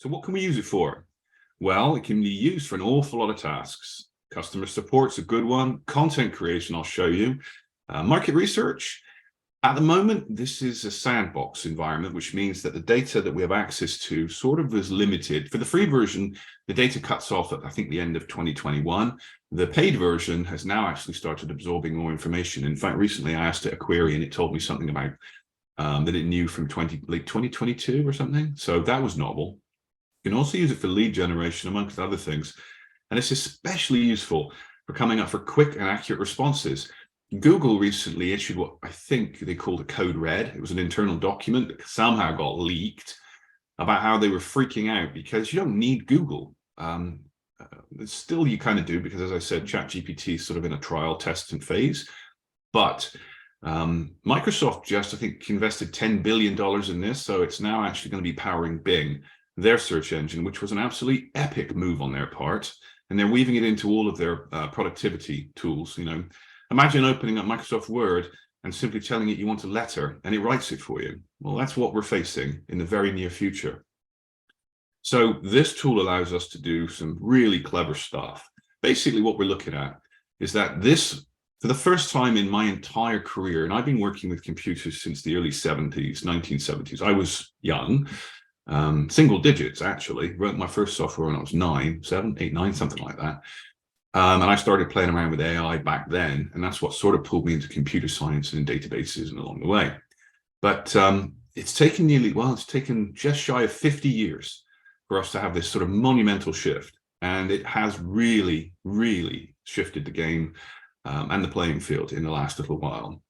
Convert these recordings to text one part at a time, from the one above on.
So what can we use it for? Well, it can be used for an awful lot of tasks. Customer support's a good one. Content creation, I'll show you. Market research. At the moment, this is a sandbox environment, which means that the data that we have access to sort of is limited. For the free version, the data cuts off at, I think, the end of 2021. The paid version has now actually started absorbing more information. In fact, recently I asked it a query and it told me something about that it knew from late 2022 or something. So that was novel. You can also use it for lead generation, amongst other things. And it's especially useful for coming up for quick and accurate responses. Google recently issued what I think they called a code red. It was an internal document that somehow got leaked about how they were freaking out because you don't need Google. Still, you kind of do because, as I said, ChatGPT is sort of in a trial testing phase. But Microsoft just, I think, invested $10 billion in this. So it's now actually going to be powering Bing, their search engine, which was an absolutely epic move on their part. And they're weaving it into all of their productivity tools. You know, imagine opening up Microsoft Word and simply telling it you want a letter and it writes it for you. Well, that's what we're facing in the very near future. So this tool allows us to do some really clever stuff. Basically, what we're looking at is that this, for the first time in my entire career, and I've been working with computers since the early 70s, 1970s. I was young, single digits, actually. Wrote my first software when I was 9, 7, 8, 9, something like that. And I started playing around with AI back then, and that's what sort of pulled me into computer science and databases and along the way. But it's taken it's taken just shy of 50 years for us to have this sort of monumental shift. And it has really, really shifted the game and the playing field in the last little while.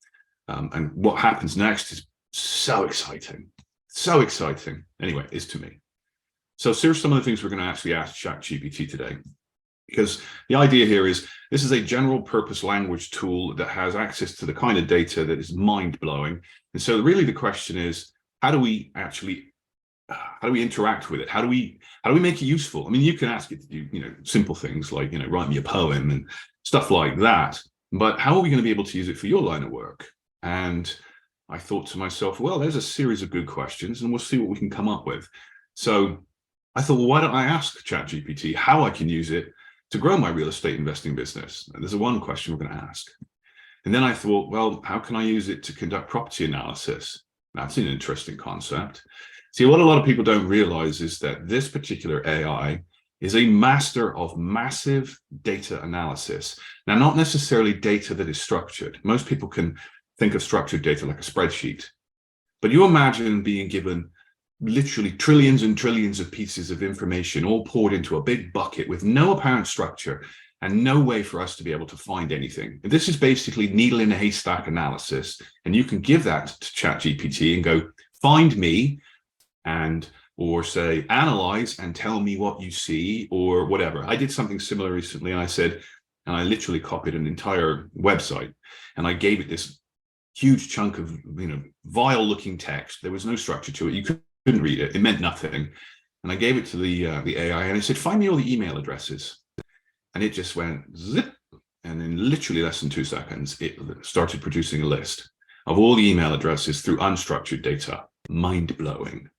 And what happens next is so exciting. So exciting, anyway, is to me. So here's some of the things we're going to actually ask ChatGPT today. Because the idea here is this is a general purpose language tool that has access to the kind of data that is mind-blowing. And so really the question is, how do we interact with it? How do we make it useful? I mean, you can ask it to do, simple things like, write me a poem and stuff like that. But how are we going to be able to use it for your line of work? And I thought to myself, well, there's a series of good questions and we'll see what we can come up with. So I thought, well, why don't I ask ChatGPT how I can use it to grow my real estate investing business? And there's one question we're going to ask. And then I thought, well, how can I use it to conduct property analysis? That's an interesting concept. See, what a lot of people don't realize is that this particular AI is a master of massive data analysis. Now, not necessarily data that is structured. Most people can think of structured data like a spreadsheet. But you imagine being given literally trillions and trillions of pieces of information all poured into a big bucket with no apparent structure and no way for us to be able to find anything. And this is basically needle in a haystack analysis. And you can give that to ChatGPT and go, find me, or say, analyze and tell me what you see, or whatever. I did something similar recently, and I literally copied an entire website, and I gave it this huge chunk of, vile looking text. There was no structure to it. You couldn't read it. It meant nothing. And I gave it to the AI, and I said, find me all the email addresses. And it just went zip. And in literally less than 2 seconds, it started producing a list of all the email addresses through unstructured data. Mind-blowing.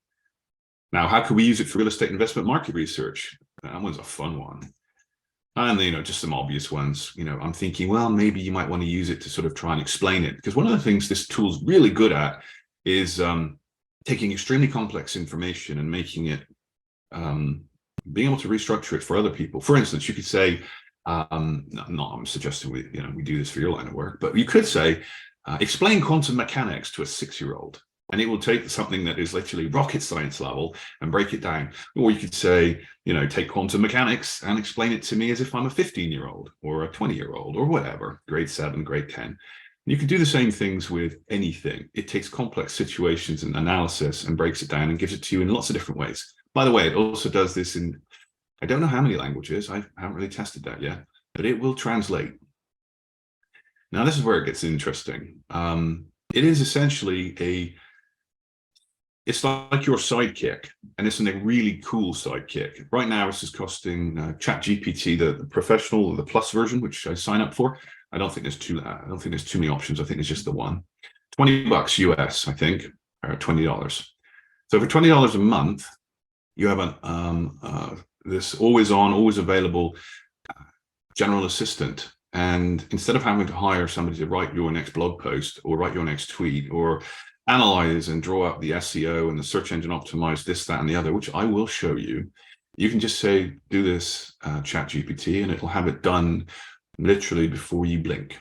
Now, how can we use it for real estate investment market research? That one's a fun one. And, just some obvious ones. I'm thinking, well, maybe you might want to use it to sort of try and explain it. Because one of the things this tool's really good at is taking extremely complex information and making it, being able to restructure it for other people. For instance, you could say, I'm suggesting we do this for your line of work, but you could say, explain quantum mechanics to a 6-year-old. And it will take something that is literally rocket science level and break it down. Or you could say, take quantum mechanics and explain it to me as if I'm a 15-year-old or a 20-year-old or whatever, grade 7, grade 10. You can do the same things with anything. It takes complex situations and analysis and breaks it down and gives it to you in lots of different ways. By the way, it also does this in, I don't know how many languages. I haven't really tested that yet, but it will translate. Now, this is where it gets interesting. It is essentially it's like your sidekick, and it's a really cool sidekick. Right now, this is costing ChatGPT, the professional, the plus version, which I sign up for. I don't think there's too many options. I think it's just the one. $20 US, I think, or $20. So for $20 a month, you have this always on, always available general assistant. And instead of having to hire somebody to write your next blog post or write your next tweet or analyze and draw up the SEO and the search engine optimize this, that, and the other, which I will show you, you can just say, do this, ChatGPT, and it'll have it done literally before you blink.